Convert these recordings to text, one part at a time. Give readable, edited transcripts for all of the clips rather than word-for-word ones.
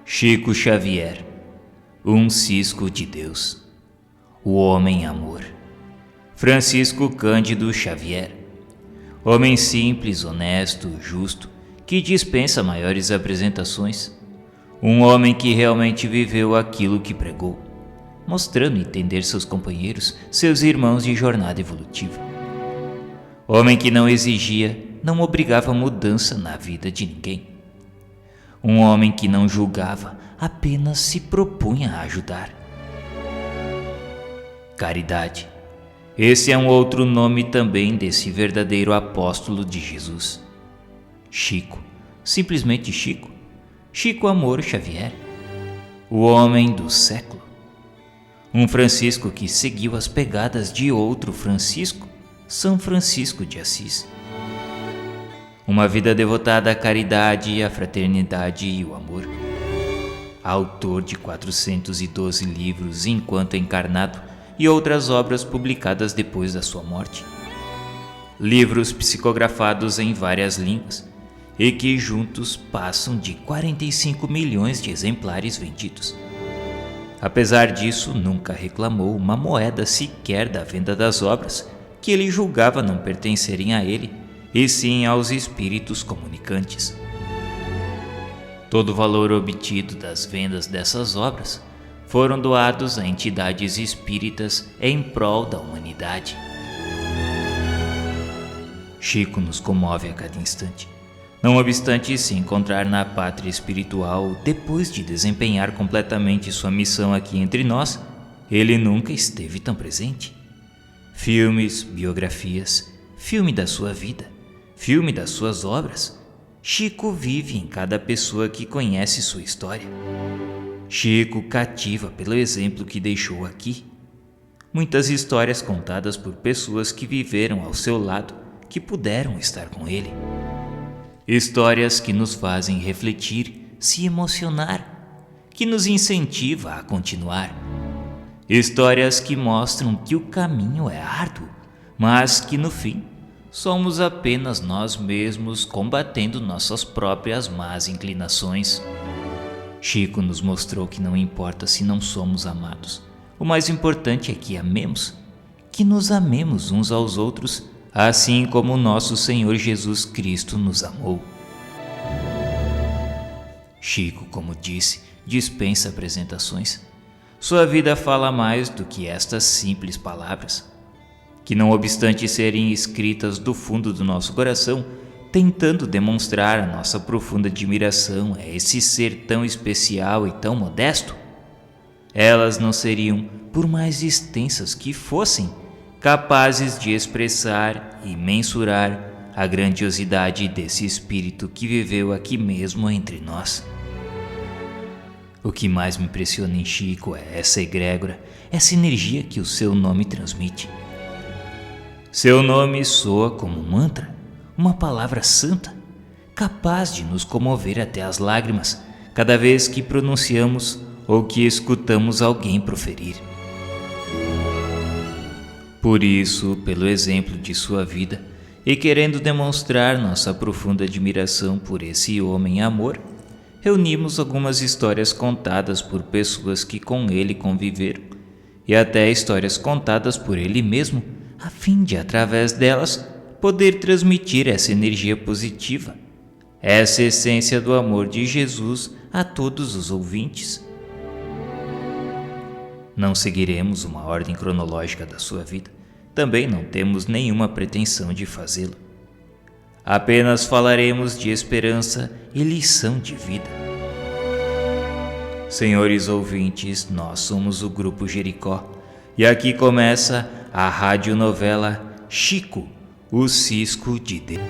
Chico Xavier, um cisco de Deus, o homem-amor. Francisco Cândido Xavier, homem simples, honesto, justo, que dispensa maiores apresentações. Um homem que realmente viveu aquilo que pregou, mostrando entender seus companheiros, seus irmãos de jornada evolutiva. Homem que não exigia, não obrigava mudança na vida de ninguém. Um homem que não julgava, apenas se propunha a ajudar. Caridade. Esse é um outro nome também desse verdadeiro apóstolo de Jesus. Chico, simplesmente Chico. Chico Amor Xavier, o homem do século. Um Francisco que seguiu as pegadas de outro Francisco, São Francisco de Assis. Uma vida devotada à caridade, à fraternidade e ao amor. Autor de 412 livros enquanto encarnado e outras obras publicadas depois da sua morte. Livros psicografados em várias línguas e que juntos passam de 45 milhões de exemplares vendidos. Apesar disso, nunca reclamou uma moeda sequer da venda das obras, que ele julgava não pertencerem a ele, e sim aos espíritos comunicantes. Todo o valor obtido das vendas dessas obras foram doados a entidades espíritas em prol da humanidade. Chico nos comove a cada instante. Não obstante se encontrar na pátria espiritual, depois de desempenhar completamente sua missão aqui entre nós, ele nunca esteve tão presente. Filmes, biografias, filme da sua vida, filme das suas obras. Chico vive em cada pessoa que conhece sua história. Chico cativa pelo exemplo que deixou aqui. Muitas histórias contadas por pessoas que viveram ao seu lado, que puderam estar com ele. Histórias que nos fazem refletir, se emocionar, que nos incentiva a continuar. Histórias que mostram que o caminho é árduo, mas que no fim somos apenas nós mesmos combatendo nossas próprias más inclinações. Chico nos mostrou que não importa se não somos amados. O mais importante é que amemos, que nos amemos uns aos outros, assim como o nosso Senhor Jesus Cristo nos amou. Chico, como disse, dispensa apresentações. Sua vida fala mais do que estas simples palavras, que não obstante serem escritas do fundo do nosso coração, tentando demonstrar a nossa profunda admiração a esse ser tão especial e tão modesto, elas não seriam, por mais extensas que fossem, capazes de expressar e mensurar a grandiosidade desse espírito que viveu aqui mesmo entre nós. O que mais me impressiona em Chico é essa egrégora, essa energia que o seu nome transmite. Seu nome soa como um mantra, uma palavra santa, capaz de nos comover até as lágrimas cada vez que pronunciamos ou que escutamos alguém proferir. Por isso, pelo exemplo de sua vida e querendo demonstrar nossa profunda admiração por esse homem-amor, reunimos algumas histórias contadas por pessoas que com ele conviveram e até histórias contadas por ele mesmo, a fim de, através delas, poder transmitir essa energia positiva, essa essência do amor de Jesus a todos os ouvintes. Não seguiremos uma ordem cronológica da sua vida, também não temos nenhuma pretensão de fazê-lo. Apenas falaremos de esperança e lição de vida. Senhores ouvintes, nós somos o Grupo Jericó, e aqui começa a radionovela Chico, o Cisco de Deus.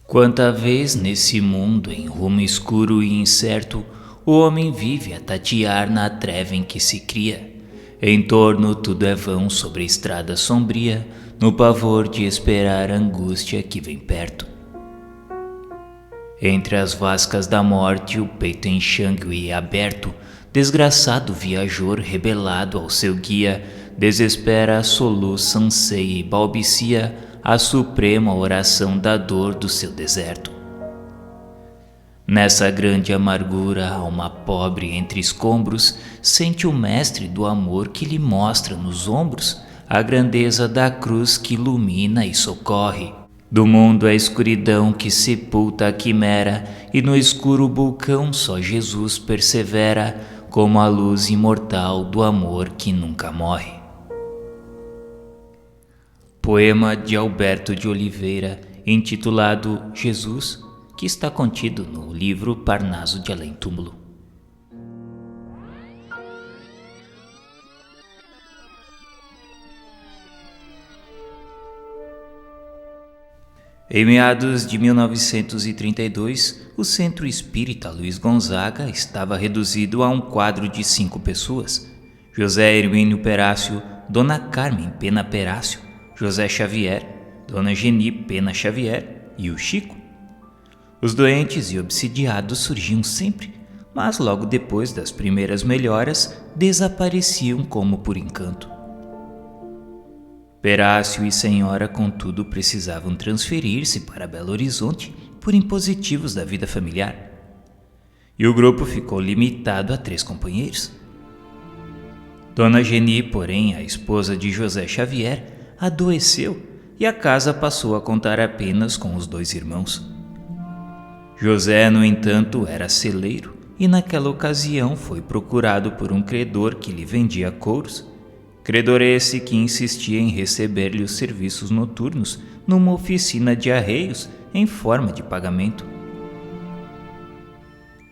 Quanta vez nesse mundo em rumo escuro e incerto, o homem vive a tatear na treva em que se cria. Em torno tudo é vão sobre a estrada sombria, no pavor de esperar a angústia que vem perto. Entre as vascas da morte, o peito enxangue e aberto, desgraçado viajor rebelado ao seu guia, desespera, soluça, anseia e balbucia a suprema oração da dor do seu deserto. Nessa grande amargura, a alma pobre entre escombros sente o mestre do amor que lhe mostra nos ombros a grandeza da cruz que ilumina e socorre. Do mundo a escuridão que sepulta a quimera, e no escuro vulcão só Jesus persevera, como a luz imortal do amor que nunca morre. Poema de Alberto de Oliveira, intitulado Jesus, que está contido no livro Parnaso de Além Túmulo. Em meados de 1932, o Centro Espírita Luiz Gonzaga estava reduzido a um quadro de 5 pessoas: José Hermínio Perácio, Dona Carmen Pena Perácio, José Xavier, Dona Geni Pena Xavier e o Chico. Os doentes e obsidiados surgiam sempre, mas logo depois das primeiras melhoras desapareciam como por encanto. Perácio e Senhora, contudo, precisavam transferir-se para Belo Horizonte por impositivos da vida familiar. E o grupo ficou limitado a 3 companheiros. Dona Geni, porém, a esposa de José Xavier, adoeceu e a casa passou a contar apenas com os 2 irmãos. José, no entanto, era celeiro e naquela ocasião foi procurado por um credor que lhe vendia couros. Credor esse que insistia em receber-lhe os serviços noturnos numa oficina de arreios em forma de pagamento.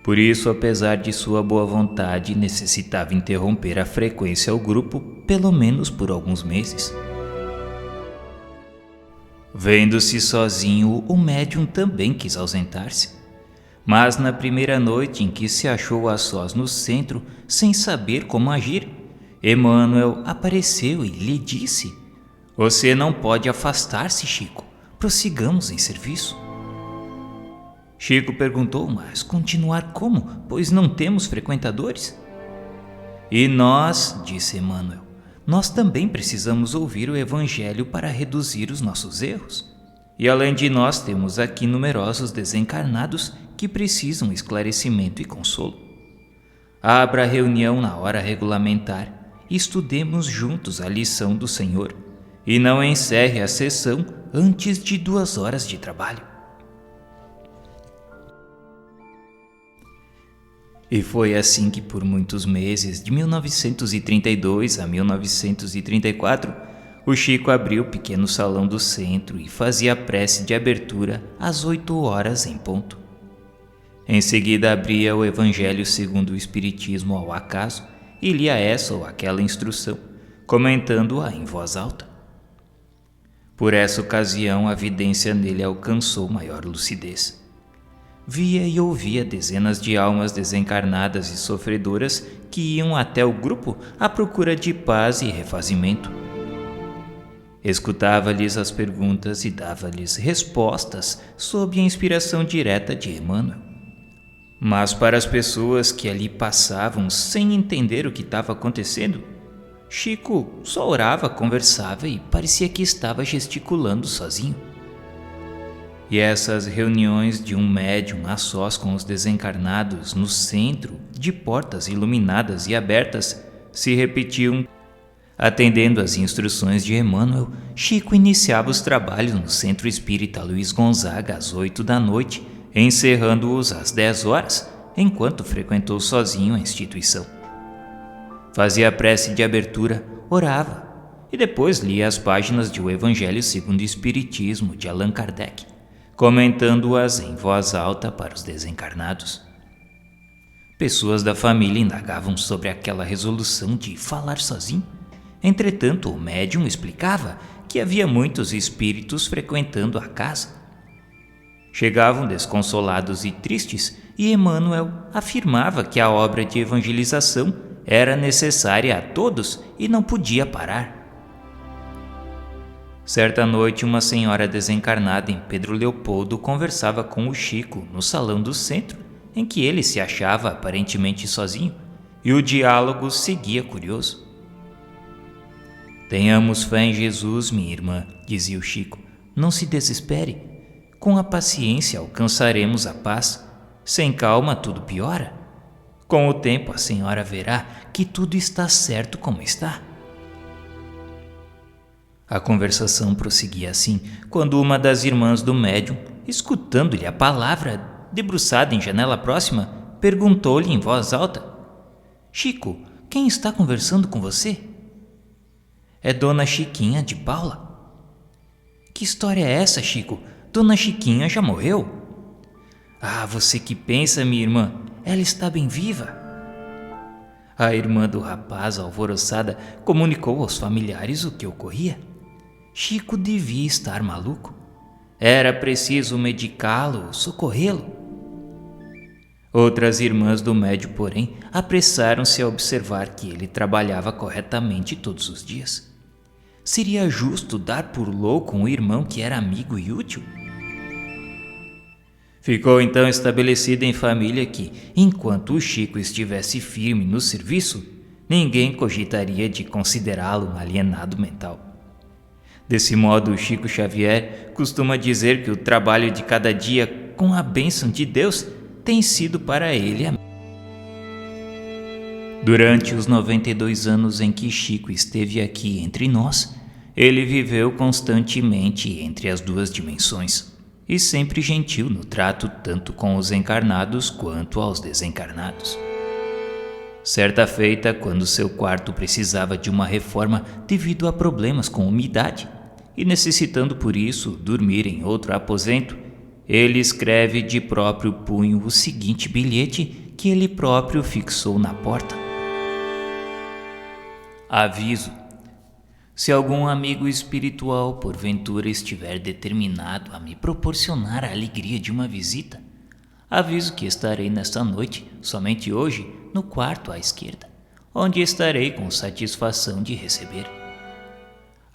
Por isso, apesar de sua boa vontade, necessitava interromper a frequência ao grupo pelo menos por alguns meses. Vendo-se sozinho, o médium também quis ausentar-se. Mas na primeira noite em que se achou a sós no centro, sem saber como agir, Emmanuel apareceu e lhe disse: "Você não pode afastar-se, Chico. Prossigamos em serviço." Chico perguntou: "Mas continuar como? Pois não temos frequentadores?" "E nós," disse Emmanuel, "nós também precisamos ouvir o Evangelho para reduzir os nossos erros. E além de nós, temos aqui numerosos desencarnados que precisam esclarecimento e consolo. Abra a reunião na hora regulamentar e estudemos juntos a lição do Senhor, e não encerre a sessão antes de 2 horas de trabalho." E foi assim que por muitos meses, de 1932 a 1934, o Chico abriu o pequeno salão do centro e fazia a prece de abertura às 8 horas em ponto. Em seguida abria o Evangelho segundo o Espiritismo ao acaso e lia essa ou aquela instrução, comentando-a em voz alta. Por essa ocasião, a vidência nele alcançou maior lucidez. Via e ouvia dezenas de almas desencarnadas e sofredoras que iam até o grupo à procura de paz e refazimento. Escutava-lhes as perguntas e dava-lhes respostas sob a inspiração direta de Emmanuel. Mas para as pessoas que ali passavam sem entender o que estava acontecendo, Chico só orava, conversava e parecia que estava gesticulando sozinho. E essas reuniões de um médium a sós com os desencarnados no centro, de portas iluminadas e abertas, se repetiam. Atendendo às instruções de Emmanuel, Chico iniciava os trabalhos no Centro Espírita Luiz Gonzaga às 8 da noite, encerrando-os às 10 horas, enquanto frequentou sozinho a instituição. Fazia a prece de abertura, orava, e depois lia as páginas de O Evangelho segundo o Espiritismo de Allan Kardec, comentando-as em voz alta para os desencarnados. Pessoas da família indagavam sobre aquela resolução de falar sozinho. Entretanto, o médium explicava que havia muitos espíritos frequentando a casa. Chegavam desconsolados e tristes, e Emmanuel afirmava que a obra de evangelização era necessária a todos e não podia parar. Certa noite, uma senhora desencarnada em Pedro Leopoldo conversava com o Chico no salão do centro, em que ele se achava aparentemente sozinho, e o diálogo seguia curioso. Tenhamos fé em Jesus, minha irmã, dizia o Chico. Não se desespere. Com a paciência alcançaremos a paz. Sem calma tudo piora. Com o tempo a senhora verá que tudo está certo como está. A conversação prosseguia assim, quando uma das irmãs do médium, escutando-lhe a palavra, debruçada em janela próxima, perguntou-lhe em voz alta: Chico, quem está conversando com você? É Dona Chiquinha de Paula. Que história é essa, Chico? Dona Chiquinha já morreu? Ah, você que pensa, minha irmã, ela está bem viva. A irmã do rapaz, alvoroçada, comunicou aos familiares o que ocorria. Chico devia estar maluco. Era preciso medicá-lo, socorrê-lo. Outras irmãs do médium, porém, apressaram-se a observar que ele trabalhava corretamente todos os dias. Seria justo dar por louco um irmão que era amigo e útil? Ficou então estabelecido em família que, enquanto o Chico estivesse firme no serviço, ninguém cogitaria de considerá-lo um alienado mental. Desse modo, o Chico Xavier costuma dizer que o trabalho de cada dia, com a bênção de Deus, tem sido para ele a... Durante os 92 anos em que Chico esteve aqui entre nós, ele viveu constantemente entre as duas dimensões e sempre gentil no trato tanto com os encarnados quanto aos desencarnados. Certa feita, quando seu quarto precisava de uma reforma devido a problemas com umidade e necessitando por isso dormir em outro aposento, ele escreve de próprio punho o seguinte bilhete que ele próprio fixou na porta: Aviso: se algum amigo espiritual porventura estiver determinado a me proporcionar a alegria de uma visita, aviso que estarei nesta noite, somente hoje, no quarto à esquerda, onde estarei com satisfação de receber.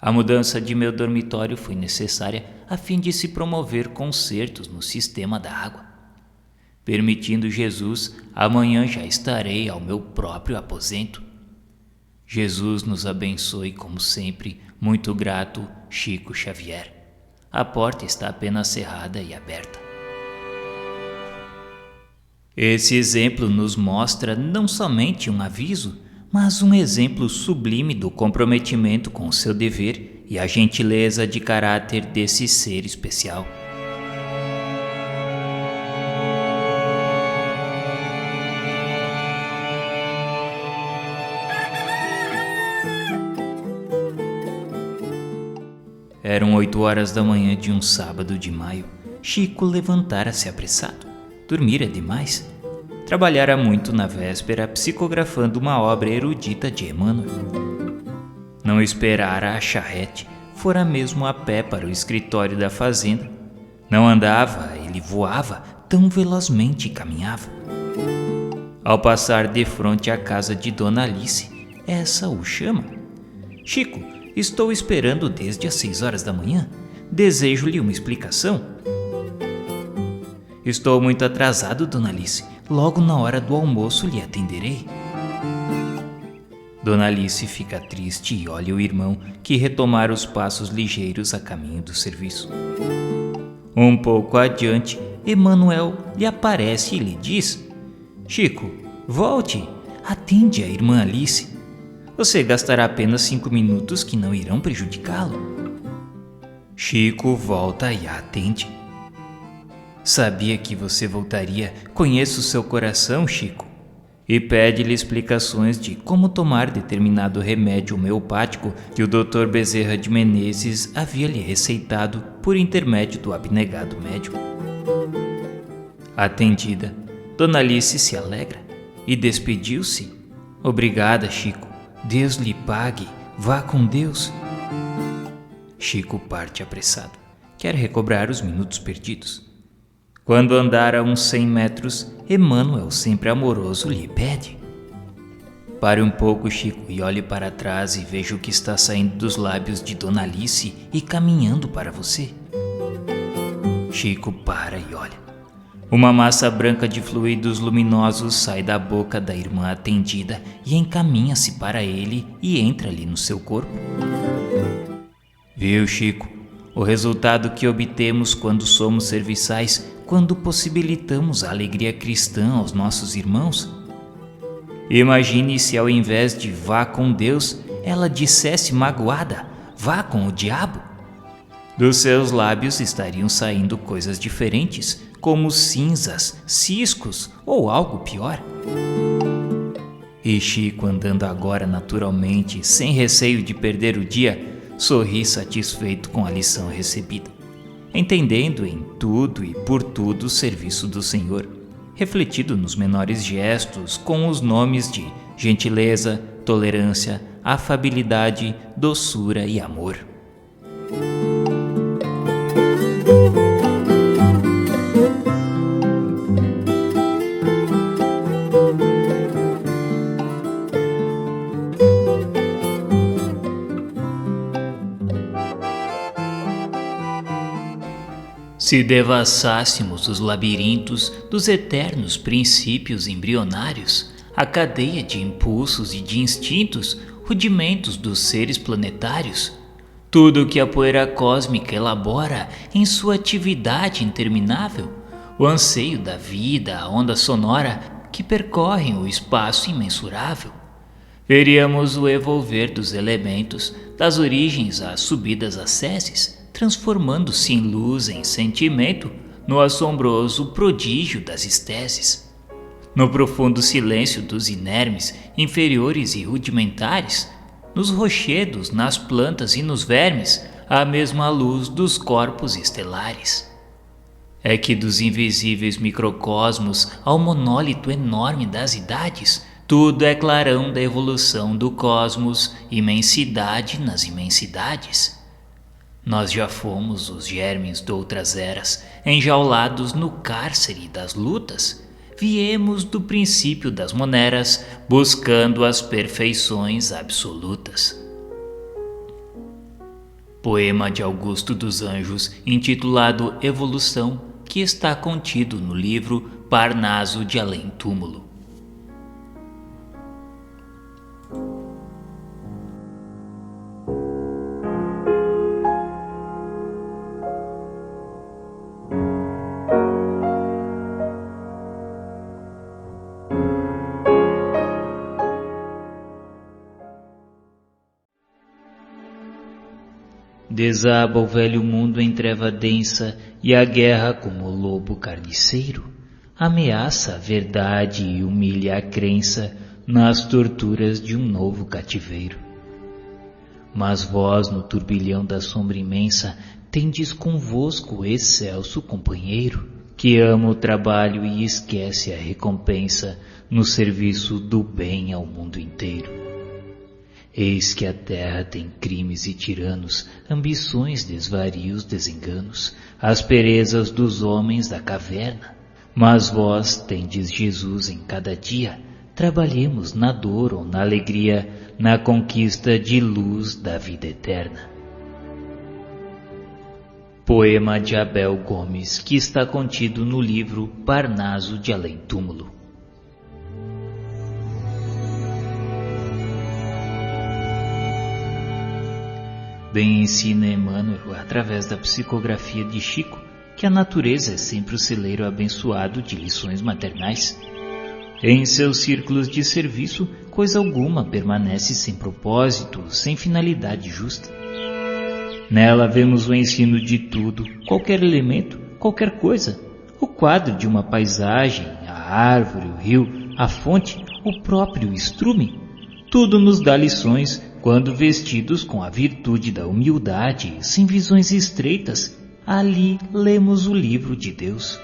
A mudança de meu dormitório foi necessária a fim de se promover consertos no sistema da água. Permitindo Jesus, amanhã já estarei ao meu próprio aposento. Jesus nos abençoe como sempre, muito grato, Chico Xavier. A porta está apenas cerrada e aberta. Esse exemplo nos mostra não somente um aviso, mas um exemplo sublime do comprometimento com o seu dever e a gentileza de caráter desse ser especial. Eram 8 horas da manhã de um sábado de maio. Chico levantara-se apressado. Dormira demais. Trabalhara muito na véspera, psicografando uma obra erudita de Emmanuel. Não esperara a charrete, fora mesmo a pé para o escritório da fazenda. Não andava, ele voava, tão velozmente caminhava. Ao passar de frente à casa de Dona Alice, essa o chama: Chico, estou esperando desde as 6 horas da manhã. Desejo-lhe uma explicação. Estou muito atrasado, Dona Alice. Logo na hora do almoço lhe atenderei. Dona Alice fica triste e olha o irmão, que retomara os passos ligeiros a caminho do serviço. Um pouco adiante, Emmanuel lhe aparece e lhe diz: Chico, volte, atende a irmã Alice. Você gastará apenas 5 minutos que não irão prejudicá-lo. Chico volta e a atende. Sabia que você voltaria, conheço seu coração, Chico. E pede-lhe explicações de como tomar determinado remédio homeopático que o Dr. Bezerra de Menezes havia lhe receitado por intermédio do abnegado médium. Atendida, Dona Alice se alegra e despediu-se. Obrigada, Chico. Deus lhe pague. Vá com Deus. Chico parte apressado. Quer recobrar os minutos perdidos. Quando andara uns 100 metros, Emmanuel, sempre amoroso, lhe pede: Pare um pouco, Chico, e olhe para trás e veja o que está saindo dos lábios de Dona Alice e caminhando para você. Chico para e olha. Uma massa branca de fluidos luminosos sai da boca da irmã atendida e encaminha-se para ele e entra ali no seu corpo. Viu, Chico? O resultado que obtemos quando somos serviçais, quando possibilitamos a alegria cristã aos nossos irmãos? Imagine se ao invés de vá com Deus, ela dissesse magoada, vá com o diabo. Dos seus lábios estariam saindo coisas diferentes, como cinzas, ciscos ou algo pior. E Chico, andando agora naturalmente, sem receio de perder o dia, sorri satisfeito com a lição recebida, entendendo em tudo e por tudo o serviço do Senhor, refletido nos menores gestos com os nomes de gentileza, tolerância, afabilidade, doçura e amor. Se devassássemos os labirintos dos eternos princípios embrionários, a cadeia de impulsos e de instintos, rudimentos dos seres planetários, tudo o que a poeira cósmica elabora em sua atividade interminável, o anseio da vida, a onda sonora que percorrem o espaço imensurável, veríamos o evolver dos elementos, das origens às subidas asceses, transformando-se em luz, em sentimento, no assombroso prodígio das esteses. No profundo silêncio dos inermes, inferiores e rudimentares, nos rochedos, nas plantas e nos vermes, a mesma luz dos corpos estelares. É que dos invisíveis microcosmos ao monólito enorme das idades, tudo é clarão da evolução do cosmos, imensidade nas imensidades. Nós já fomos os germes de outras eras, enjaulados no cárcere das lutas. Viemos do princípio das moneras, buscando as perfeições absolutas. Poema de Augusto dos Anjos, intitulado Evolução, que está contido no livro Parnaso de Além Túmulo. Desaba o velho mundo em treva densa e a guerra como lobo carniceiro ameaça a verdade e humilha a crença nas torturas de um novo cativeiro. Mas vós no turbilhão da sombra imensa tendes convosco excelso companheiro que ama o trabalho e esquece a recompensa no serviço do bem ao mundo inteiro. Eis que a terra tem crimes e tiranos, ambições, desvarios, desenganos, asperezas dos homens da caverna. Mas vós tendes Jesus em cada dia, trabalhemos na dor ou na alegria, na conquista de luz da vida eterna. Poema de Abel Gomes, que está contido no livro Parnaso de Além Túmulo. Bem ensina Emmanuel, através da psicografia de Chico, que a natureza é sempre o celeiro abençoado de lições maternais. Em seus círculos de serviço, coisa alguma permanece sem propósito, sem finalidade justa. Nela vemos o ensino de tudo, qualquer elemento, qualquer coisa, o quadro de uma paisagem, a árvore, o rio, a fonte, o próprio estrume. Tudo nos dá lições quando vestidos com a virtude da humildade, sem visões estreitas, ali lemos o livro de Deus.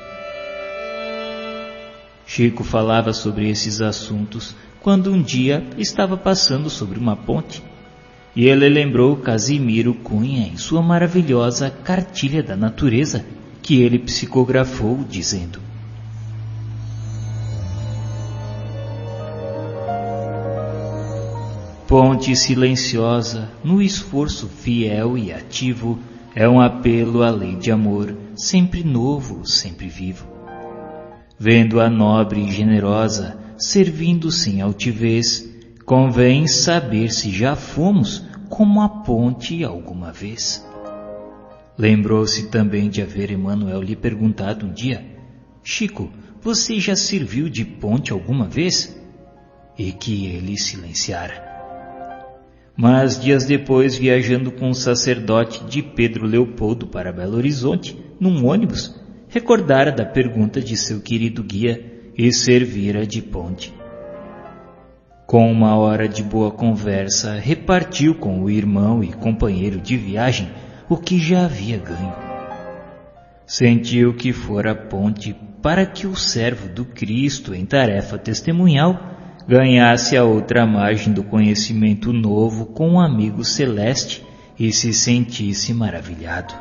Chico falava sobre esses assuntos quando um dia estava passando sobre uma ponte, e ele lembrou Casimiro Cunha em sua maravilhosa Cartilha da Natureza, que ele psicografou dizendo: ponte silenciosa, no esforço fiel e ativo, é um apelo à lei de amor, sempre novo, sempre vivo. Vendo-a nobre e generosa, servindo sem altivez, convém saber se já fomos como a ponte alguma vez. Lembrou-se também de haver Emanuel lhe perguntado um dia: Chico, você já serviu de ponte alguma vez? E que ele silenciara. Mas dias depois, viajando com o sacerdote de Pedro Leopoldo para Belo Horizonte, num ônibus, recordara da pergunta de seu querido guia e servira de ponte. Com uma hora de boa conversa, repartiu com o irmão e companheiro de viagem o que já havia ganho. Sentiu que fora ponte para que o servo do Cristo em tarefa testemunhal ganhasse a outra margem do conhecimento novo com um amigo celeste e se sentisse maravilhado.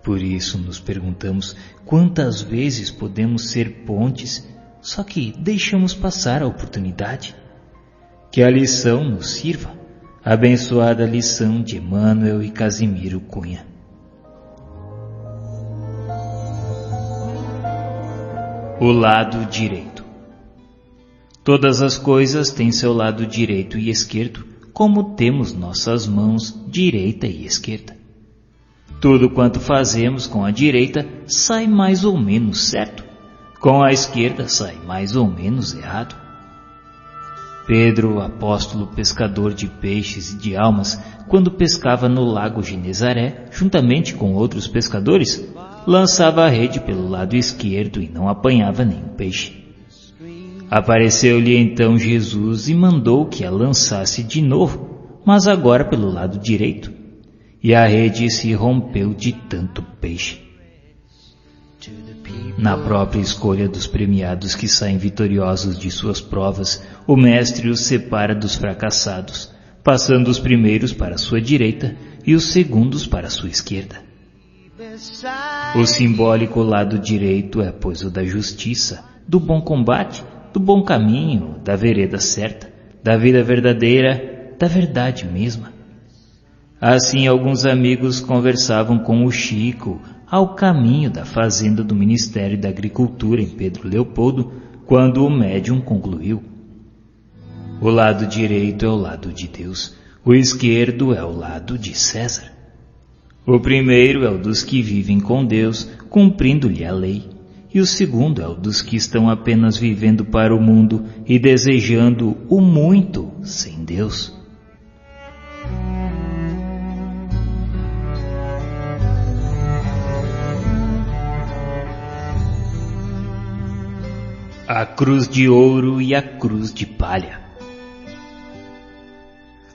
Por isso nos perguntamos quantas vezes podemos ser pontes, só que deixamos passar a oportunidade. Que a lição nos sirva, a abençoada lição de Emanuel e Casimiro Cunha. O lado direito. Todas as coisas têm seu lado direito e esquerdo, como temos nossas mãos direita e esquerda. Tudo quanto fazemos com a direita sai mais ou menos certo, com a esquerda sai mais ou menos errado. Pedro, apóstolo pescador de peixes e de almas, quando pescava no lago Genezaré, juntamente com outros pescadores, lançava a rede pelo lado esquerdo e não apanhava nenhum peixe. Apareceu-lhe então Jesus e mandou que a lançasse de novo, mas agora pelo lado direito, e a rede se rompeu de tanto peixe. Na própria escolha dos premiados que saem vitoriosos de suas provas, o Mestre os separa dos fracassados, passando os primeiros para a sua direita e os segundos para a sua esquerda. O simbólico lado direito é, pois, o da justiça, do bom combate, do bom caminho, da vereda certa, da vida verdadeira, da verdade mesma. Assim, alguns amigos conversavam com o Chico ao caminho da fazenda do Ministério da Agricultura em Pedro Leopoldo, quando o médium concluiu: o lado direito é o lado de Deus, o esquerdo é o lado de César. O primeiro é o dos que vivem com Deus, cumprindo-lhe a lei, e o segundo é o dos que estão apenas vivendo para o mundo e desejando o muito sem Deus. A cruz de ouro e a cruz de palha.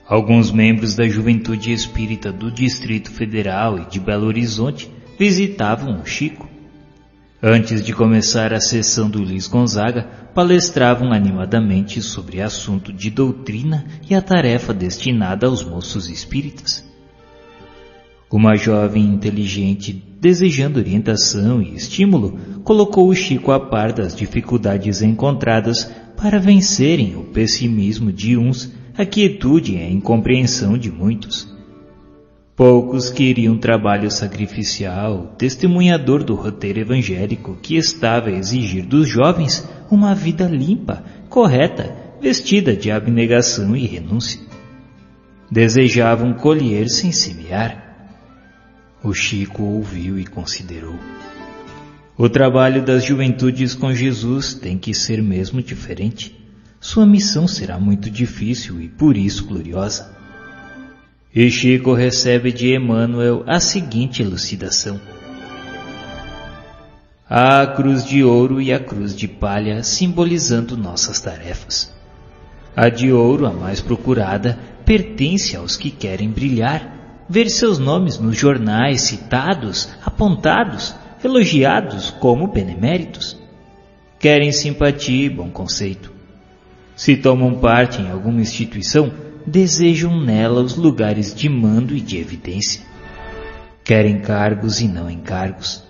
Alguns membros da juventude espírita do Distrito Federal e de Belo Horizonte visitavam o Chico. Antes de começar a sessão do Luiz Gonzaga, palestravam animadamente sobre assunto de doutrina e a tarefa destinada aos moços espíritas. Uma jovem inteligente, desejando orientação e estímulo, colocou o Chico a par das dificuldades encontradas para vencerem o pessimismo de uns, a quietude e a incompreensão de muitos. Poucos queriam trabalho sacrificial, testemunhador do roteiro evangélico que estava a exigir dos jovens uma vida limpa, correta, vestida de abnegação e renúncia. Desejavam colher sem semear. O Chico ouviu e considerou. O trabalho das juventudes com Jesus tem que ser mesmo diferente. Sua missão será muito difícil e por isso gloriosa. E Chico recebe de Emanuel a seguinte elucidação: há a cruz de ouro e a cruz de palha simbolizando nossas tarefas. A de ouro, a mais procurada, pertence aos que querem brilhar, ver seus nomes nos jornais citados, apontados, elogiados como beneméritos. Querem simpatia e bom conceito. Se tomam parte em alguma instituição, desejam nela os lugares de mando e de evidência. Querem cargos e não encargos.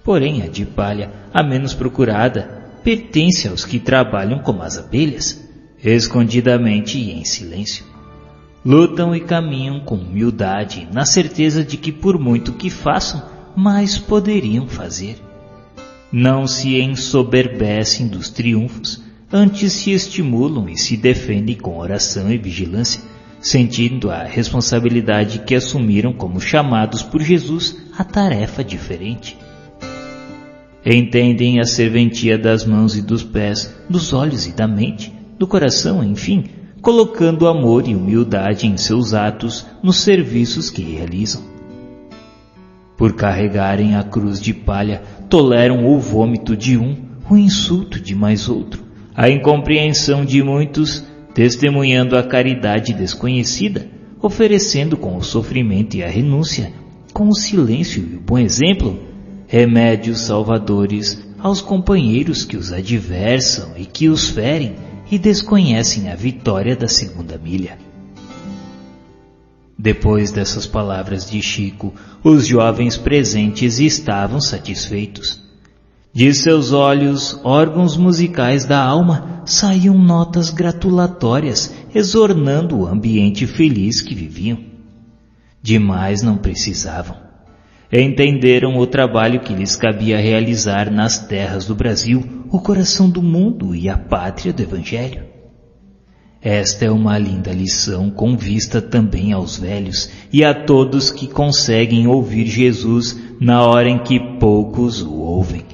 Porém, a de palha, a menos procurada, pertence aos que trabalham como as abelhas, escondidamente e em silêncio. Lutam e caminham com humildade, na certeza de que por muito que façam, mais poderiam fazer. Não se ensoberbecem dos triunfos, antes se estimulam e se defendem com oração e vigilância, sentindo a responsabilidade que assumiram como chamados por Jesus a tarefa diferente. Entendem a serventia das mãos e dos pés, dos olhos e da mente, do coração, enfim, colocando amor e humildade em seus atos nos serviços que realizam. Por carregarem a cruz de palha, toleram o vômito de um, o insulto de mais outro, a incompreensão de muitos, testemunhando a caridade desconhecida, oferecendo com o sofrimento e a renúncia, com o silêncio e o bom exemplo, remédios salvadores aos companheiros que os adversam e que os ferem e desconhecem a vitória da segunda milha. Depois dessas palavras de Chico, os jovens presentes estavam satisfeitos. De seus olhos, órgãos musicais da alma, saíam notas gratulatórias, exornando o ambiente feliz que viviam. Demais não precisavam. Entenderam o trabalho que lhes cabia realizar nas terras do Brasil, o coração do mundo e a pátria do Evangelho. Esta é uma linda lição com vista também aos velhos e a todos que conseguem ouvir Jesus na hora em que poucos o ouvem.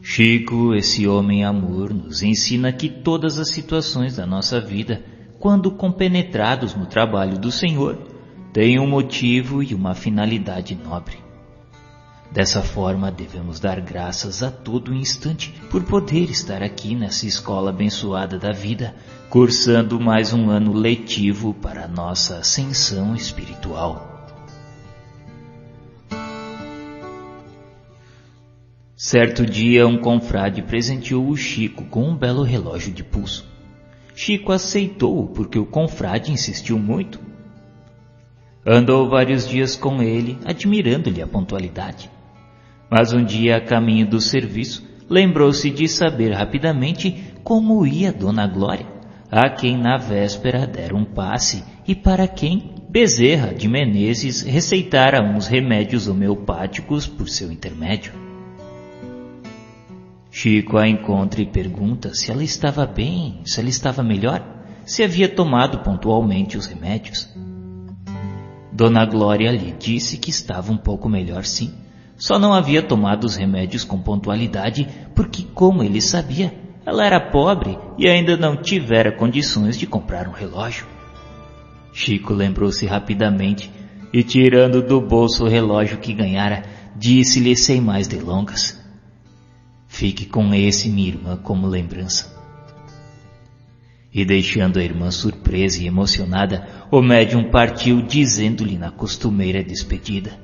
Chico, esse homem amor, nos ensina que todas as situações da nossa vida, quando compenetrados no trabalho do Senhor, têm um motivo e uma finalidade nobre. Dessa forma, devemos dar graças a todo instante por poder estar aqui nessa escola abençoada da vida, cursando mais um ano letivo para a nossa ascensão espiritual. Certo dia, um confrade presenteou o Chico com um belo relógio de pulso. Chico aceitou-o porque o confrade insistiu muito. Andou vários dias com ele, admirando-lhe a pontualidade. Mas um dia, a caminho do serviço, lembrou-se de saber rapidamente como ia Dona Glória, a quem na véspera dera um passe e para quem Bezerra de Menezes receitara uns remédios homeopáticos por seu intermédio. Chico a encontra e pergunta se ela estava bem, se ela estava melhor, se havia tomado pontualmente os remédios. Dona Glória lhe disse que estava um pouco melhor sim, só não havia tomado os remédios com pontualidade porque, como ele sabia, ela era pobre e ainda não tivera condições de comprar um relógio. Chico lembrou-se rapidamente e, tirando do bolso o relógio que ganhara, disse-lhe sem mais delongas: "Fique com esse, minha irmã, como lembrança." E deixando a irmã surpresa e emocionada, o médium partiu dizendo-lhe na costumeira despedida: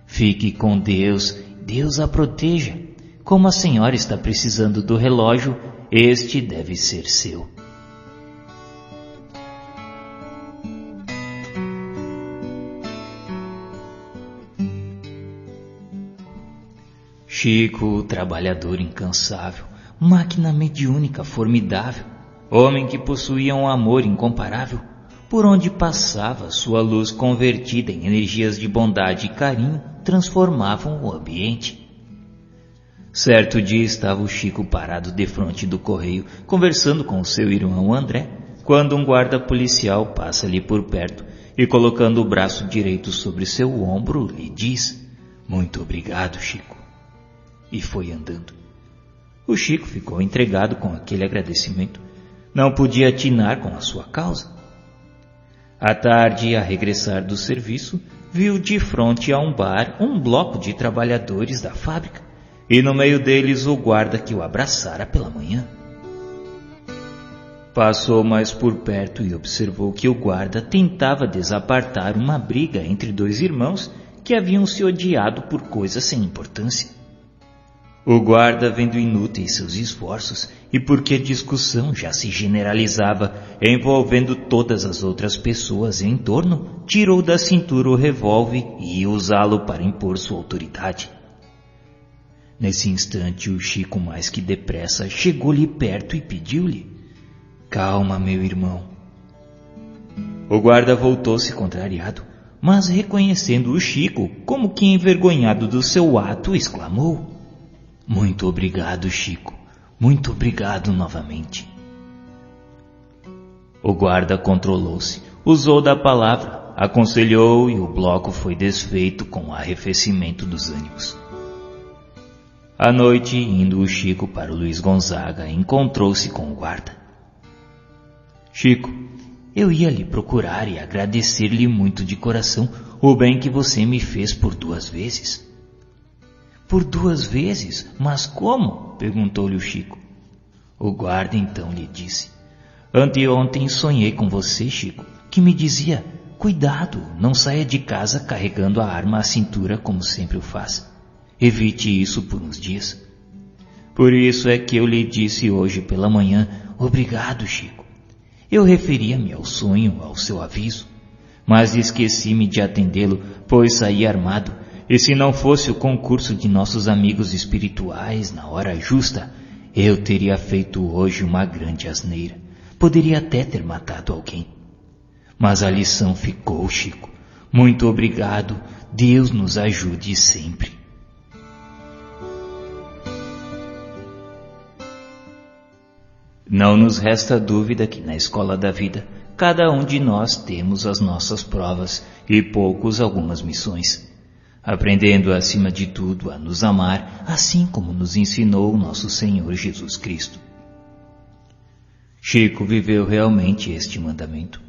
"Fique com Deus, Deus a proteja. Como a senhora está precisando do relógio, este deve ser seu." Chico, trabalhador incansável, máquina mediúnica formidável, homem que possuía um amor incomparável, por onde passava, sua luz convertida em energias de bondade e carinho transformavam o ambiente. Certo dia estava o Chico parado defronte do correio, conversando com o seu irmão André, quando um guarda policial passa ali por perto e, colocando o braço direito sobre seu ombro, lhe diz: "Muito obrigado, Chico." E foi andando. O Chico ficou entregado com aquele agradecimento. Não podia atinar com a sua causa. À tarde, a regressar do serviço, viu de frente a um bar um bloco de trabalhadores da fábrica, e no meio deles o guarda que o abraçara pela manhã. Passou mais por perto e observou que o guarda tentava desapartar uma briga entre dois irmãos que haviam se odiado por coisas sem importância. O guarda, vendo inúteis seus esforços e porque a discussão já se generalizava, envolvendo todas as outras pessoas em torno, tirou da cintura o revólver e ia usá-lo para impor sua autoridade. Nesse instante, o Chico, mais que depressa, chegou-lhe perto e pediu-lhe: "Calma, meu irmão." O guarda voltou-se contrariado, mas reconhecendo o Chico, como que envergonhado do seu ato, exclamou: "Muito obrigado, Chico. Muito obrigado novamente." O guarda controlou-se, usou da palavra, aconselhou e o bloco foi desfeito com o arrefecimento dos ânimos. À noite, indo o Chico para o Luiz Gonzaga, encontrou-se com o guarda. "Chico, eu ia lhe procurar e agradecer-lhe muito de coração o bem que você me fez por 2 vezes." "Por 2 vezes? Mas como?" perguntou-lhe o Chico. O guarda então lhe disse: "Anteontem sonhei com você, Chico, que me dizia: cuidado, não saia de casa carregando a arma à cintura como sempre o faz. Evite isso por uns dias. Por isso é que eu lhe disse hoje pela manhã: obrigado, Chico. Eu referia-me ao sonho, ao seu aviso, mas esqueci-me de atendê-lo, pois saí armado, e se não fosse o concurso de nossos amigos espirituais na hora justa, eu teria feito hoje uma grande asneira. Poderia até ter matado alguém. Mas a lição ficou, Chico. Muito obrigado. Deus nos ajude sempre." Não nos resta dúvida que na escola da vida, cada um de nós temos as nossas provas e poucos algumas missões, aprendendo acima de tudo a nos amar, assim como nos ensinou o nosso Senhor Jesus Cristo. Chico viveu realmente este mandamento.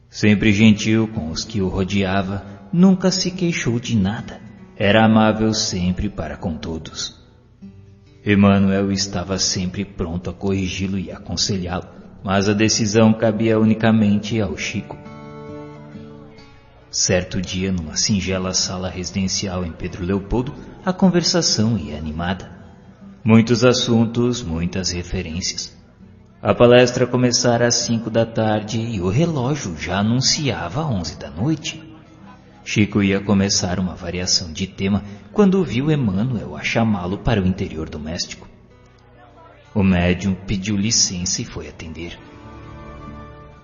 Sempre gentil com os que o rodeava, nunca se queixou de nada, era amável sempre para com todos. Emmanuel estava sempre pronto a corrigi-lo e aconselhá-lo, mas a decisão cabia unicamente ao Chico. Certo dia, numa singela sala residencial em Pedro Leopoldo, a conversação ia animada. Muitos assuntos, muitas referências. A palestra começara às 5 da tarde e o relógio já anunciava 11 da noite. Chico ia começar uma variação de tema quando viu Emmanuel a chamá-lo para o interior doméstico. O médium pediu licença e foi atender.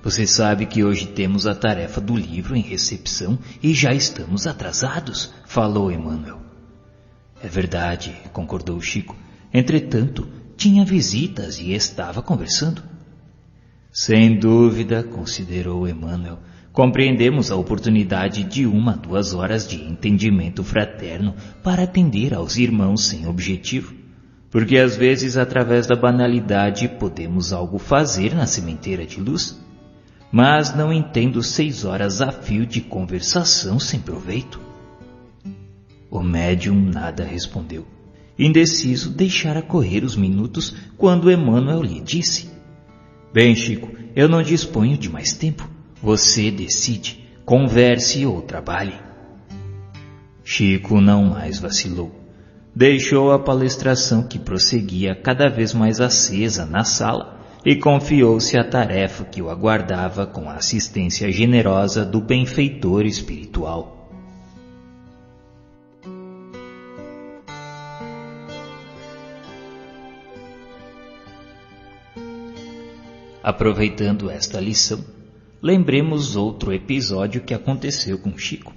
"Você sabe que hoje temos a tarefa do livro em recepção e já estamos atrasados", falou Emmanuel. "É verdade", concordou Chico. "Entretanto, tinha visitas e estava conversando." "Sem dúvida", considerou Emmanuel, "compreendemos a oportunidade de 1 a 2 horas de entendimento fraterno para atender aos irmãos sem objetivo, porque às vezes através da banalidade podemos algo fazer na sementeira de luz, mas não entendo 6 horas a fio de conversação sem proveito." O médium nada respondeu. Indeciso, deixara correr os minutos quando Emmanuel lhe disse: "Bem, Chico, eu não disponho de mais tempo. Você decide, converse ou trabalhe." Chico não mais vacilou. Deixou a palestração que prosseguia cada vez mais acesa na sala e confiou-se à tarefa que o aguardava com a assistência generosa do benfeitor espiritual. Aproveitando esta lição, lembremos outro episódio que aconteceu com Chico.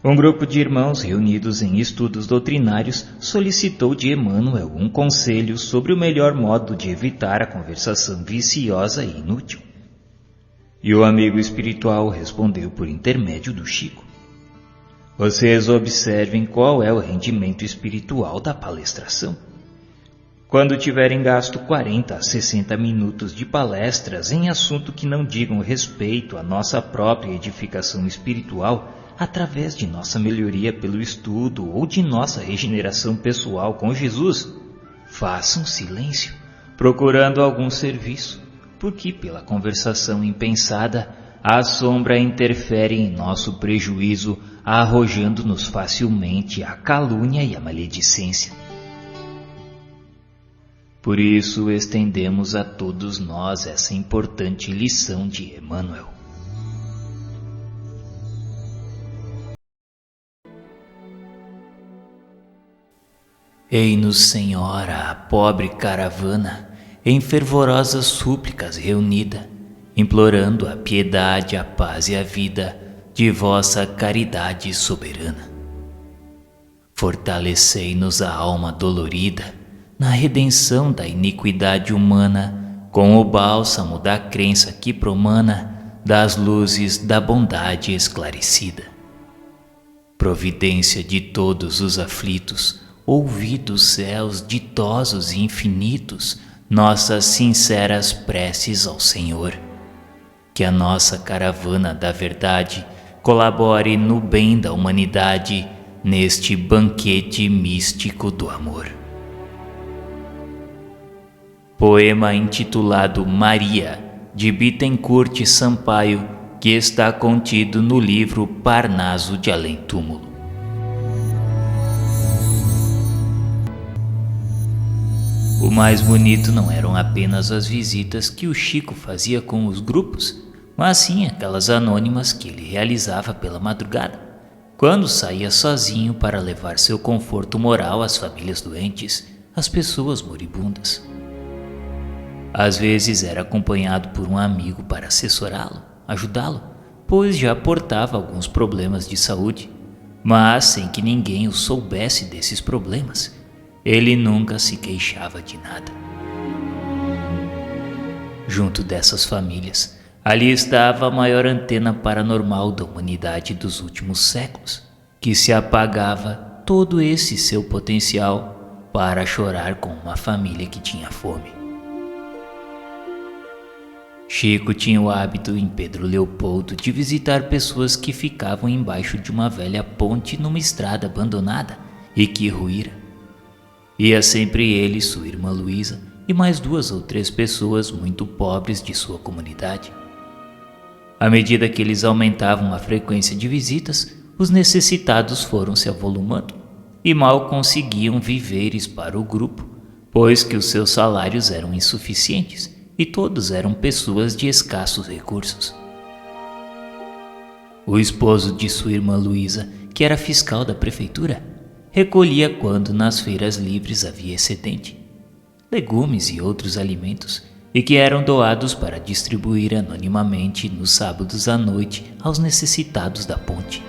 Um grupo de irmãos reunidos em estudos doutrinários solicitou de Emmanuel um conselho sobre o melhor modo de evitar a conversação viciosa e inútil. E o amigo espiritual respondeu por intermédio do Chico: "Vocês observem qual é o rendimento espiritual da palestração. Quando tiverem gasto 40 a 60 minutos de palestras em assunto que não digam respeito à nossa própria edificação espiritual, através de nossa melhoria pelo estudo ou de nossa regeneração pessoal com Jesus, façam silêncio, procurando algum serviço, porque pela conversação impensada, a sombra interfere em nosso prejuízo, arrojando-nos facilmente a calúnia e a maledicência. Por isso, estendemos a todos nós essa importante lição de Emmanuel. Ei-nos, Senhora, a pobre caravana, em fervorosas súplicas reunida, implorando a piedade, a paz e a vida de vossa caridade soberana. Fortalecei-nos a alma dolorida na redenção da iniquidade humana, com o bálsamo da crença que promana das luzes da bondade esclarecida. Providência de todos os aflitos, ouvi dos céus ditosos e infinitos nossas sinceras preces ao Senhor. Que a nossa caravana da verdade colabore no bem da humanidade neste banquete místico do amor. Poema intitulado Maria, de Bittencourt Sampaio, que está contido no livro Parnaso de Além Túmulo. O mais bonito não eram apenas as visitas que o Chico fazia com os grupos, mas sim aquelas anônimas que ele realizava pela madrugada, quando saía sozinho para levar seu conforto moral às famílias doentes, às pessoas moribundas. Às vezes era acompanhado por um amigo para assessorá-lo, ajudá-lo, pois já portava alguns problemas de saúde, mas sem que ninguém o soubesse desses problemas. Ele nunca se queixava de nada. Junto dessas famílias, ali estava a maior antena paranormal da humanidade dos últimos séculos, que se apagava todo esse seu potencial para chorar com uma família que tinha fome. Chico tinha o hábito em Pedro Leopoldo de visitar pessoas que ficavam embaixo de uma velha ponte numa estrada abandonada e que ruíra. Ia sempre ele, sua irmã Luísa e mais 2 ou 3 pessoas muito pobres de sua comunidade. À medida que eles aumentavam a frequência de visitas, os necessitados foram se avolumando e mal conseguiam víveres para o grupo, pois que os seus salários eram insuficientes e todos eram pessoas de escassos recursos. O esposo de sua irmã Luísa, que era fiscal da prefeitura, recolhia quando nas feiras livres havia excedente, legumes e outros alimentos, e que eram doados para distribuir anonimamente nos sábados à noite aos necessitados da ponte.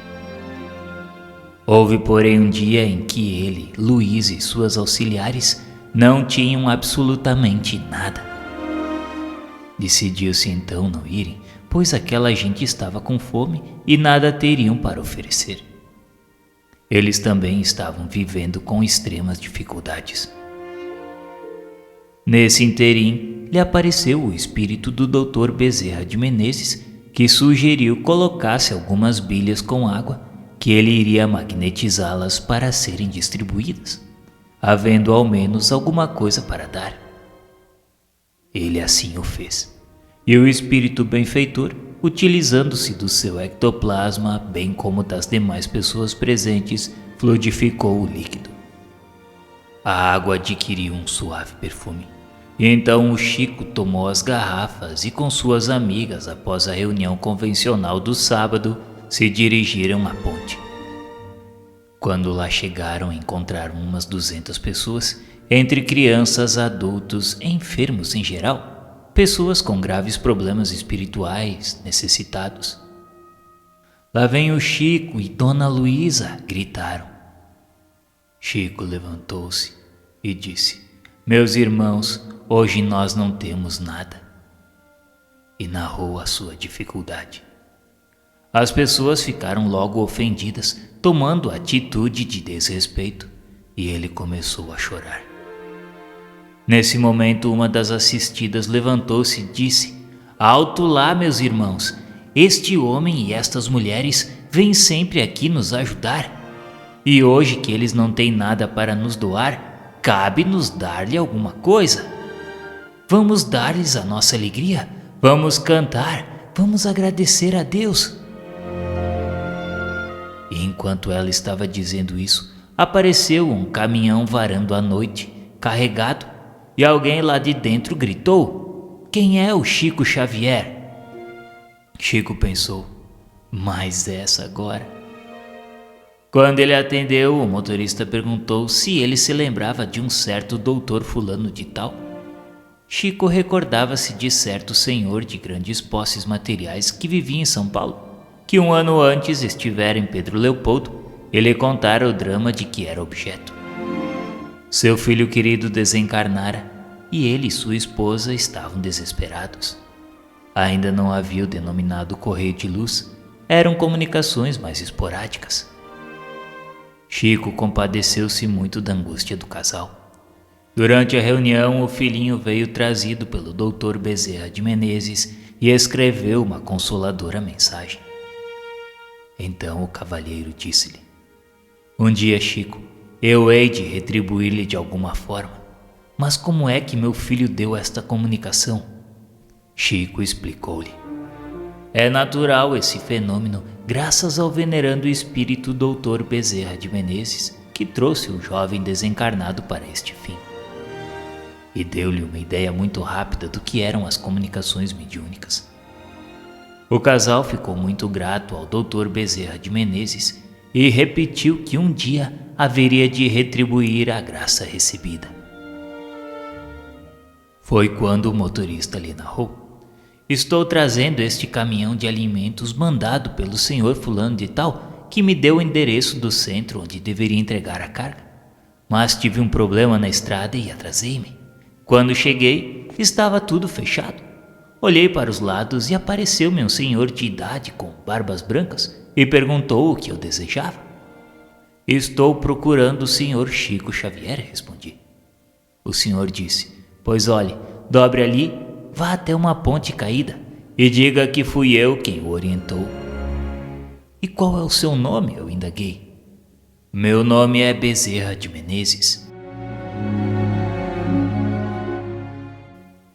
Houve, porém, um dia em que ele, Luísa e suas auxiliares não tinham absolutamente nada. Decidiu-se então não irem, pois aquela gente estava com fome e nada teriam para oferecer. Eles também estavam vivendo com extremas dificuldades. Nesse interim, lhe apareceu o espírito do Dr. Bezerra de Menezes, que sugeriu colocasse algumas bilhas com água, que ele iria magnetizá-las para serem distribuídas, havendo ao menos alguma coisa para dar. Ele assim o fez, e o espírito benfeitor, utilizando-se do seu ectoplasma, bem como das demais pessoas presentes, fluidificou o líquido. A água adquiriu um suave perfume. E então o Chico tomou as garrafas e com suas amigas, após a reunião convencional do sábado, se dirigiram à ponte. Quando lá chegaram, encontraram umas 200 pessoas, entre crianças, adultos, enfermos em geral, pessoas com graves problemas espirituais, necessitados. Lá vem o Chico e Dona Luísa, gritaram. Chico levantou-se e disse: meus irmãos, hoje nós não temos nada. E narrou a sua dificuldade. As pessoas ficaram logo ofendidas, tomando atitude de desrespeito, e ele começou a chorar. Nesse momento, uma das assistidas levantou-se e disse: alto lá, meus irmãos, este homem e estas mulheres vêm sempre aqui nos ajudar. E hoje que eles não têm nada para nos doar, cabe-nos dar-lhe alguma coisa. Vamos dar-lhes a nossa alegria, vamos cantar, vamos agradecer a Deus. E enquanto ela estava dizendo isso, apareceu um caminhão varando à noite, carregado, e alguém lá de dentro gritou: quem é o Chico Xavier? Chico pensou: mas essa agora? Quando ele atendeu, o motorista perguntou se ele se lembrava de um certo doutor fulano de tal. Chico recordava-se de certo senhor de grandes posses materiais que vivia em São Paulo, que um ano antes estivera em Pedro Leopoldo e lhe contara o drama de que era objeto. Seu filho querido desencarnara e ele e sua esposa estavam desesperados. Ainda não havia o denominado correio de luz, eram comunicações mais esporádicas. Chico compadeceu-se muito da angústia do casal. Durante a reunião, o filhinho veio trazido pelo Dr. Bezerra de Menezes e escreveu uma consoladora mensagem. Então o cavalheiro disse-lhe: "Um dia, Chico, eu hei de retribuir-lhe de alguma forma. Mas como é que meu filho deu esta comunicação?" Chico explicou-lhe: "É natural esse fenômeno graças ao venerando espírito Dr. Bezerra de Menezes, que trouxe o jovem desencarnado para este fim." E deu-lhe uma ideia muito rápida do que eram as comunicações mediúnicas. O casal ficou muito grato ao Dr. Bezerra de Menezes e repetiu que um dia haveria de retribuir a graça recebida. Foi quando o motorista lhe narrou: "Estou trazendo este caminhão de alimentos mandado pelo senhor fulano de tal, que me deu o endereço do centro onde deveria entregar a carga. Mas tive um problema na estrada e atrasei-me. Quando cheguei, estava tudo fechado. Olhei para os lados e apareceu-me um senhor de idade com barbas brancas e perguntou o que eu desejava. Estou procurando o senhor Chico Xavier", respondi. O senhor disse: "Pois olhe, dobre ali, vá até uma ponte caída e diga que fui eu quem o orientou." "E qual é o seu nome?" eu indaguei. "Meu nome é Bezerra de Menezes."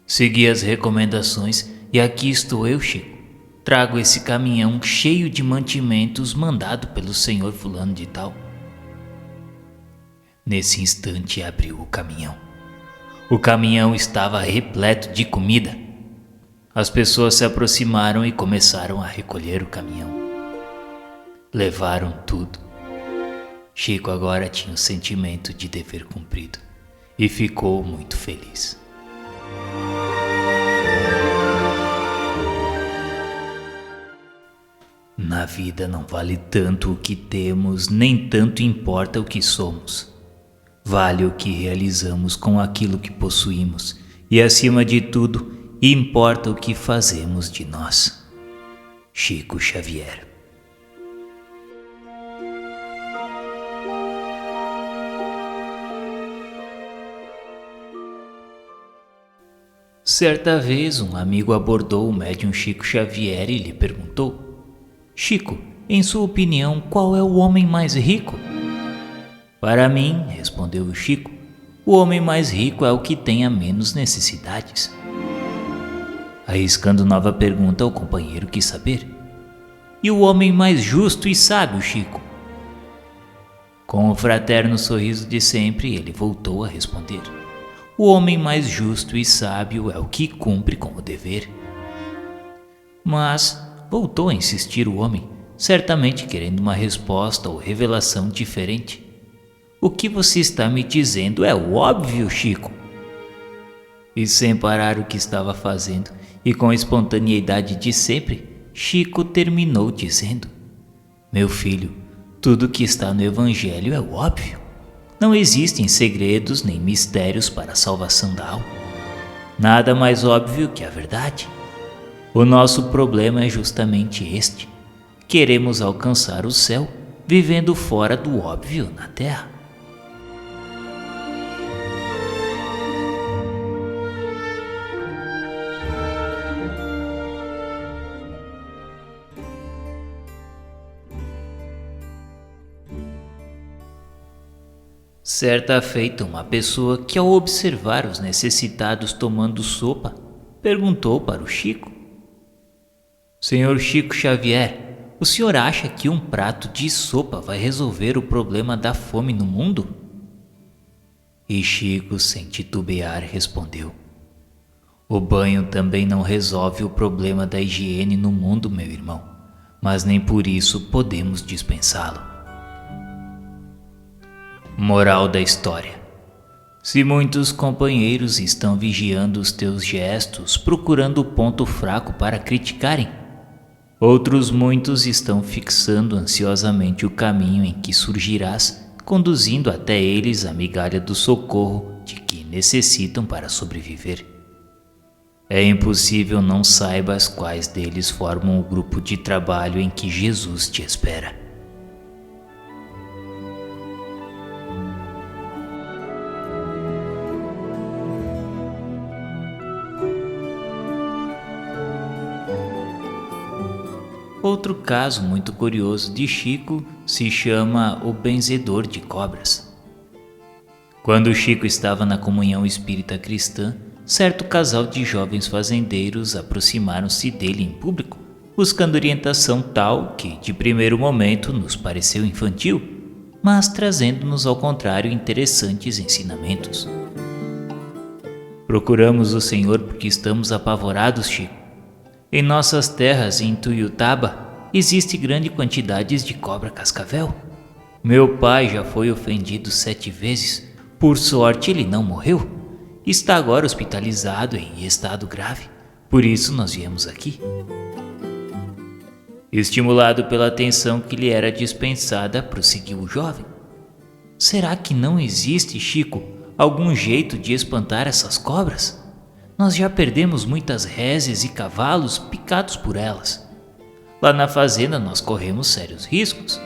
Segui as recomendações e aqui estou eu, Chico. Trago esse caminhão cheio de mantimentos mandado pelo senhor fulano de tal. Nesse instante abriu o caminhão. O caminhão estava repleto de comida. As pessoas se aproximaram e começaram a recolher o caminhão. Levaram tudo. Chico agora tinha o sentimento de dever cumprido e ficou muito feliz. Na vida não vale tanto o que temos, nem tanto importa o que somos. Vale o que realizamos com aquilo que possuímos e, acima de tudo, importa o que fazemos de nós. Chico Xavier. Certa vez, um amigo abordou o médium Chico Xavier e lhe perguntou: "Chico, em sua opinião, qual é o homem mais rico?" "Para mim", respondeu o Chico, "o homem mais rico é o que tenha menos necessidades." Arriscando nova pergunta, o companheiro quis saber: "E o homem mais justo e sábio, Chico?" Com o fraterno sorriso de sempre, ele voltou a responder: "O homem mais justo e sábio é o que cumpre com o dever." Mas voltou a insistir o homem, certamente querendo uma resposta ou revelação diferente. "O que você está me dizendo é o óbvio, Chico." E sem parar o que estava fazendo e com a espontaneidade de sempre, Chico terminou dizendo: "Meu filho, tudo que está no Evangelho é o óbvio. Não existem segredos nem mistérios para a salvação da alma. Nada mais óbvio que a verdade. O nosso problema é justamente este. Queremos alcançar o céu vivendo fora do óbvio na terra." Certa feita, uma pessoa que, ao observar os necessitados tomando sopa, perguntou para o Chico: "Senhor Chico Xavier, o senhor acha que um prato de sopa vai resolver o problema da fome no mundo?" E Chico, sem titubear, respondeu: "O banho também não resolve o problema da higiene no mundo, meu irmão, mas nem por isso podemos dispensá-lo." Moral da história: Se muitos companheiros estão vigiando os teus gestos, procurando o ponto fraco para criticarem, outros muitos estão fixando ansiosamente o caminho em que surgirás, conduzindo até eles a migalha do socorro de que necessitam para sobreviver. É impossível não saibas quais deles formam o grupo de trabalho em que Jesus te espera. Outro caso muito curioso de Chico se chama o benzedor de cobras. Quando Chico estava na comunhão espírita cristã, certo casal de jovens fazendeiros aproximaram-se dele em público, buscando orientação tal que, de primeiro momento, nos pareceu infantil, mas trazendo-nos ao contrário interessantes ensinamentos. Procuramos o Senhor porque estamos apavorados, Chico. Em nossas terras, em Tuiutaba, existe grande quantidade de cobra cascavel. Meu pai já foi ofendido 7 vezes. Por sorte, ele não morreu. Está agora hospitalizado em estado grave. Por isso nós viemos aqui. Estimulado pela atenção que lhe era dispensada, prosseguiu o jovem. Será que não existe, Chico, algum jeito de espantar essas cobras? Nós já perdemos muitas reses e cavalos picados por elas. Lá na fazenda nós corremos sérios riscos.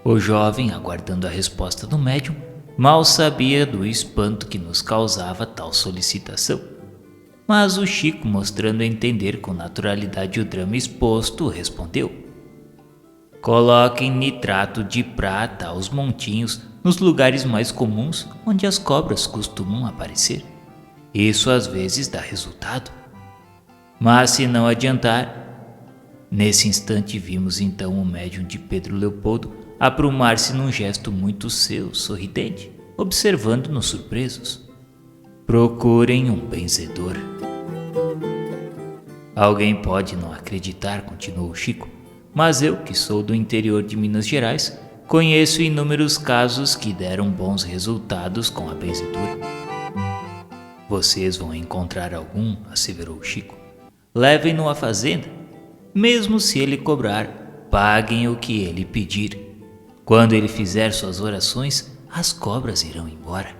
O jovem, aguardando a resposta do médium, mal sabia do espanto que nos causava tal solicitação. Mas o Chico, mostrando entender com naturalidade o drama exposto, respondeu: coloquem nitrato de prata aos montinhos nos lugares mais comuns onde as cobras costumam aparecer. Isso às vezes dá resultado. Mas se não adiantar... Nesse instante vimos então o médium de Pedro Leopoldo aprumar-se num gesto muito seu, sorridente, observando-nos surpresos. Procurem um benzedor. Alguém pode não acreditar, continuou Chico, mas eu, que sou do interior de Minas Gerais, conheço inúmeros casos que deram bons resultados com a benzedura. Vocês vão encontrar algum, asseverou Chico. Levem-no à fazenda. Mesmo se ele cobrar, paguem o que ele pedir. Quando ele fizer suas orações, as cobras irão embora.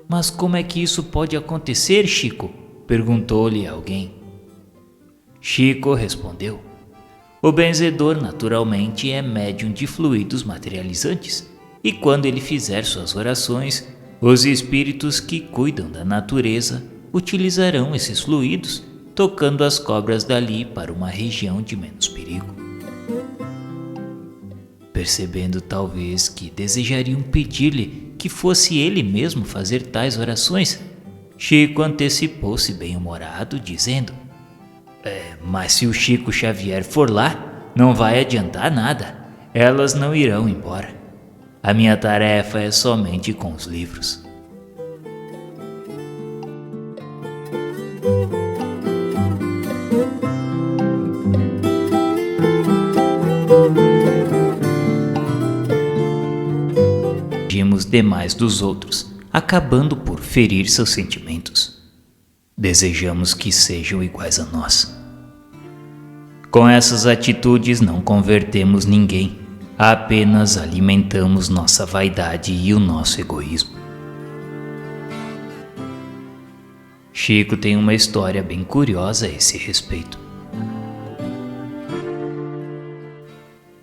Mas como é que isso pode acontecer, Chico? Perguntou-lhe alguém. Chico respondeu: o benzedor naturalmente é médium de fluidos materializantes, e quando ele fizer suas orações, os espíritos que cuidam da natureza utilizarão esses fluidos, tocando as cobras dali para uma região de menos perigo. Percebendo talvez que desejariam pedir-lhe que fosse ele mesmo fazer tais orações, Chico antecipou-se bem-humorado, dizendo: mas se o Chico Xavier for lá, não vai adiantar nada, elas não irão embora. A minha tarefa é somente com os livros. Exigimos demais dos outros, acabando por ferir seus sentimentos. Desejamos que sejam iguais a nós. Com essas atitudes não convertemos ninguém, apenas alimentamos nossa vaidade e o nosso egoísmo. Chico tem uma história bem curiosa a esse respeito.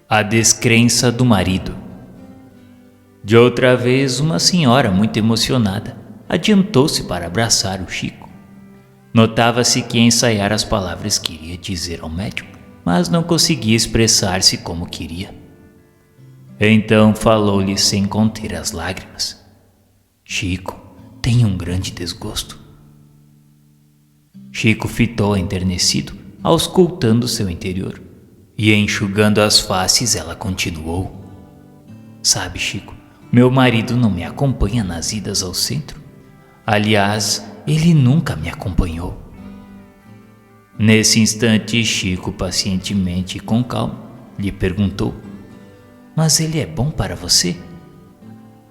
A descrença do marido. De outra vez, uma senhora muito emocionada adiantou-se para abraçar o Chico. Notava-se que ensaiara as palavras que iria dizer ao médium, mas não conseguia expressar-se como queria. Então falou-lhe sem conter as lágrimas: Chico, tenho um grande desgosto. Chico fitou enternecido, auscultando seu interior, e enxugando as faces ela continuou: sabe, Chico, meu marido não me acompanha nas idas ao centro. Aliás, ele nunca me acompanhou. Nesse instante, Chico, pacientemente e com calma, lhe perguntou: mas ele é bom para você?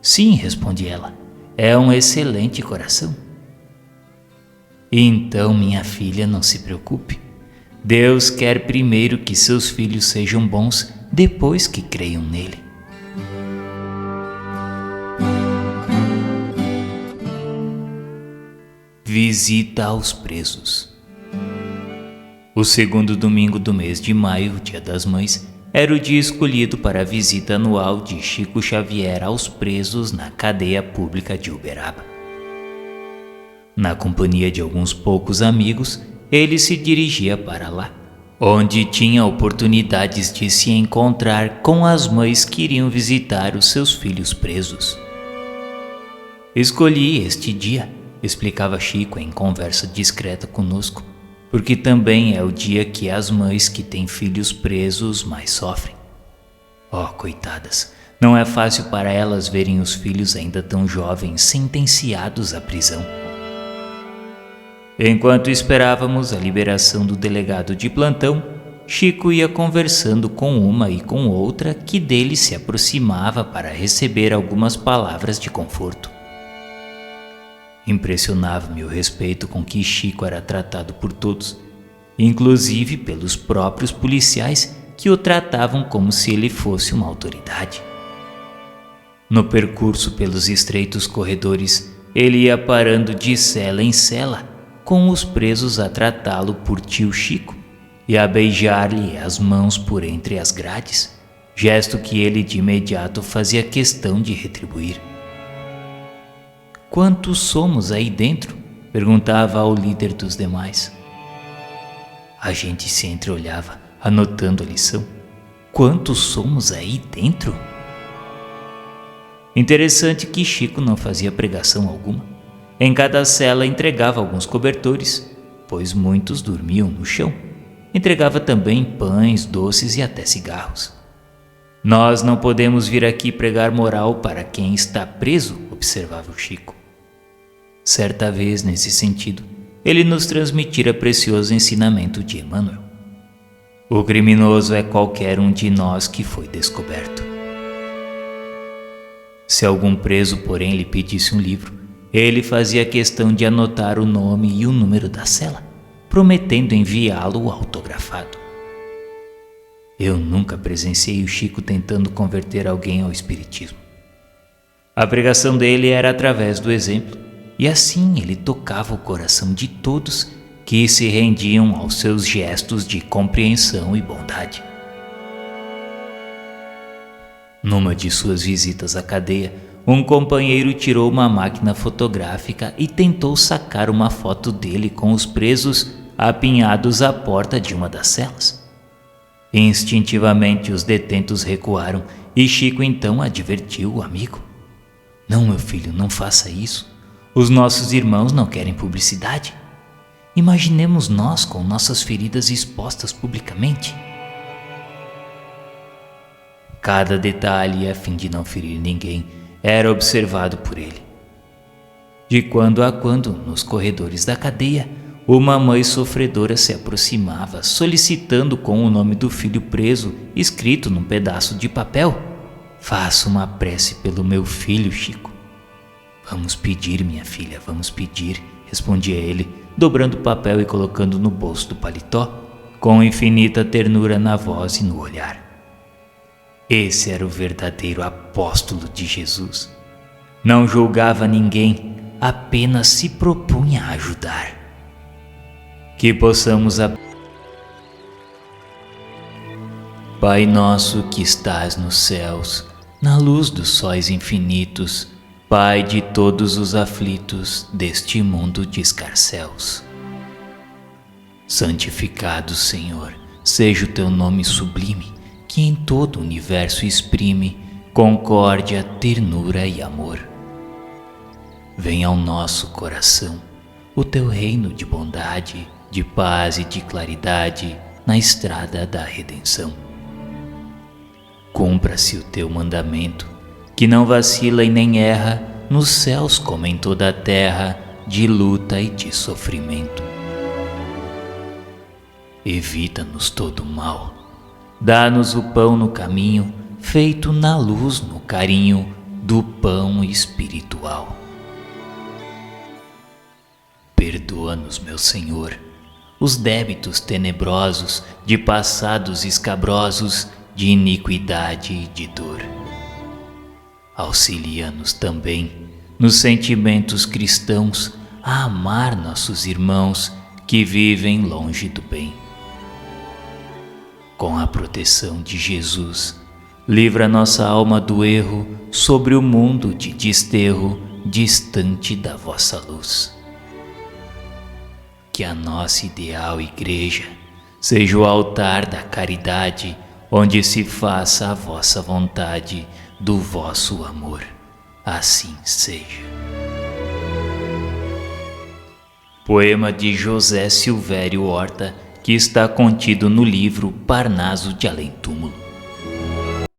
Sim, responde ela, é um excelente coração. Então, minha filha, não se preocupe. Deus quer primeiro que seus filhos sejam bons, depois que creiam nele. Visita aos presos. O segundo domingo do mês de maio, Dia das Mães, era o dia escolhido para a visita anual de Chico Xavier aos presos na cadeia pública de Uberaba. Na companhia de alguns poucos amigos, ele se dirigia para lá, onde tinha oportunidades de se encontrar com as mães que iriam visitar os seus filhos presos. Escolhi este dia, explicava Chico em conversa discreta conosco, porque também é o dia que as mães que têm filhos presos mais sofrem. Oh, coitadas, não é fácil para elas verem os filhos ainda tão jovens sentenciados à prisão. Enquanto esperávamos a liberação do delegado de plantão, Chico ia conversando com uma e com outra que dele se aproximava para receber algumas palavras de conforto. Impressionava-me o respeito com que Chico era tratado por todos, inclusive pelos próprios policiais que o tratavam como se ele fosse uma autoridade. No percurso pelos estreitos corredores, ele ia parando de cela em cela, com os presos a tratá-lo por tio Chico e a beijar-lhe as mãos por entre as grades, gesto que ele de imediato fazia questão de retribuir. Quantos somos aí dentro? Perguntava ao líder dos demais. A gente se entreolhava, anotando a lição. Quantos somos aí dentro? Interessante que Chico não fazia pregação alguma. Em cada cela entregava alguns cobertores, pois muitos dormiam no chão. Entregava também pães, doces e até cigarros. Nós não podemos vir aqui pregar moral para quem está preso, observava o Chico. Certa vez, nesse sentido, ele nos transmitira precioso ensinamento de Emmanuel. O criminoso é qualquer um de nós que foi descoberto. Se algum preso, porém, lhe pedisse um livro, ele fazia questão de anotar o nome e o número da cela, prometendo enviá-lo autografado. Eu nunca presenciei o Chico tentando converter alguém ao espiritismo. A pregação dele era através do exemplo, e assim ele tocava o coração de todos que se rendiam aos seus gestos de compreensão e bondade. Numa de suas visitas à cadeia, um companheiro tirou uma máquina fotográfica e tentou sacar uma foto dele com os presos apinhados à porta de uma das celas. Instintivamente os detentos recuaram e Chico então advertiu o amigo. Não, meu filho, não faça isso. Os nossos irmãos não querem publicidade. Imaginemos nós com nossas feridas expostas publicamente. Cada detalhe, a fim de não ferir ninguém, era observado por ele. De quando a quando, nos corredores da cadeia, uma mãe sofredora se aproximava, solicitando com o nome do filho preso, escrito num pedaço de papel: faça uma prece pelo meu filho, Chico. Vamos pedir, minha filha, vamos pedir, respondia ele, dobrando o papel e colocando no bolso do paletó, com infinita ternura na voz e no olhar. Esse era o verdadeiro apóstolo de Jesus. Não julgava ninguém, apenas se propunha a ajudar. Que possamos Pai nosso que estás nos céus, na luz dos sóis infinitos, Pai de todos os aflitos deste mundo de escarcéus. Santificado, Senhor, seja o teu nome sublime, que em todo o universo exprime concórdia, ternura e amor. Venha ao nosso coração o teu reino de bondade, de paz e de claridade na estrada da redenção. Cumpra-se o teu mandamento, que não vacila e nem erra, nos céus como em toda a terra, de luta e de sofrimento. Evita-nos todo o mal, dá-nos o pão no caminho, feito na luz, no carinho, do pão espiritual. Perdoa-nos, meu Senhor, os débitos tenebrosos de passados escabrosos, de iniquidade e de dor. Auxilia-nos também nos sentimentos cristãos a amar nossos irmãos que vivem longe do bem. Com a proteção de Jesus, livra nossa alma do erro sobre o mundo de desterro, distante da vossa luz. Que a nossa ideal igreja seja o altar da caridade, onde se faça a vossa vontade do vosso amor. Assim seja. Poema de José Silvério Horta, que está contido no livro Parnaso de Além-Túmulo.